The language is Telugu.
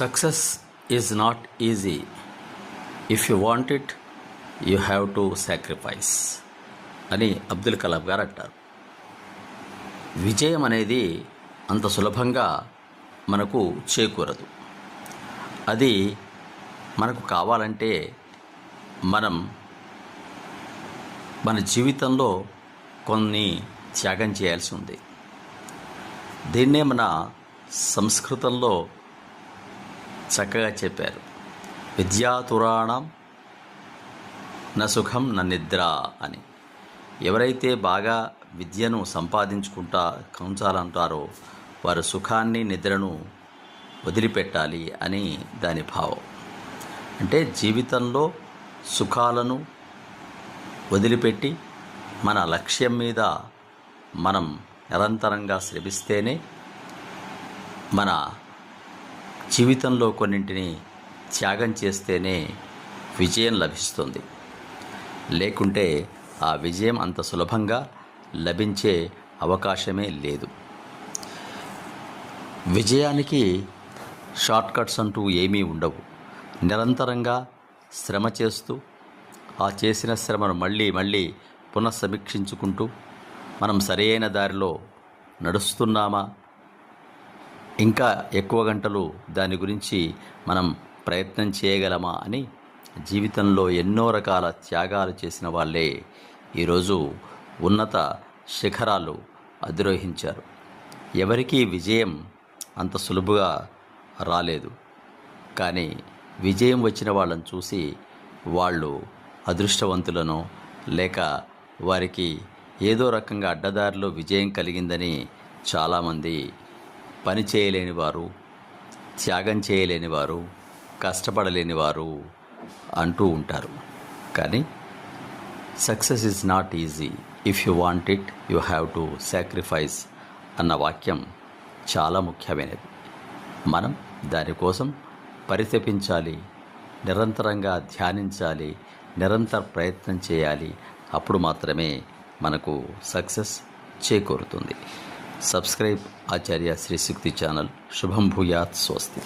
Success is not easy. If you want it, you have to sacrifice అని అబ్దుల్ కలాం గారు అంటారు. విజయం అనేది అంత సులభంగా మనకు చేకూరదు. అది మనకు కావాలంటే మనం మన జీవితంలో కొన్ని త్యాగం చేయాల్సి ఉంది. దీన్నే మన సంస్కృతంలో చక్కగా చెప్పారు. విద్యాతురాణం న సుఖం న నిద్ర అని. ఎవరైతే బాగా విద్యను సంపాదించాలంటారో వారు సుఖాన్ని నిద్రను వదిలిపెట్టాలి అని దాని భావం. అంటే జీవితంలో సుఖాలను వదిలిపెట్టి మన లక్ష్యం మీద మనం నిరంతరంగా శ్రమిస్తేనే మన జీవితంలో కొన్నింటిని త్యాగం చేస్తేనే విజయం లభిస్తుంది. లేకుంటే ఆ విజయం అంత సులభంగా లభించే అవకాశమే లేదు. విజయానికి షార్ట్కట్స్ అంటూ ఏమీ ఉండవు. నిరంతరంగా శ్రమ చేస్తూ ఆ చేసిన శ్రమను మళ్ళీ పునఃసమీక్షించుకుంటూ మనం సరైన దారిలో నడుస్తున్నామా, ఇంకా ఎక్కువ గంటలు దాని గురించి మనం ప్రయత్నం చేయగలమా అని జీవితంలో ఎన్నో రకాల త్యాగాలు చేసిన వాళ్ళే ఈరోజు ఉన్నత శిఖరాలు అధిరోహించారు. ఎవరికీ విజయం అంత సులువుగా రాలేదు. కానీ విజయం వచ్చిన వాళ్ళని చూసి వాళ్ళు అదృష్టవంతులను, లేక వారికి ఏదో రకంగా అడ్డదారిలో విజయం కలిగిందని చాలామంది పని చేయలేని వారు, త్యాగం చేయలేని వారు, కష్టపడలేని వారు అంటూ ఉంటారు. కానీ success is not easy. If you want it you have to sacrifice అన్న వాక్యం చాలా ముఖ్యమైనది. మనం దానికోసం పరితపించాలి, నిరంతరంగా ధ్యానించాలి, నిరంతర ప్రయత్నం చేయాలి. అప్పుడు మాత్రమే మనకు సక్సెస్ చేకూరుతుంది. సబ్స్క్రైబ్ ఆచార్య శ్రీ శక్తి ఛానల్. శుభం భూయాత్. స్వస్తి.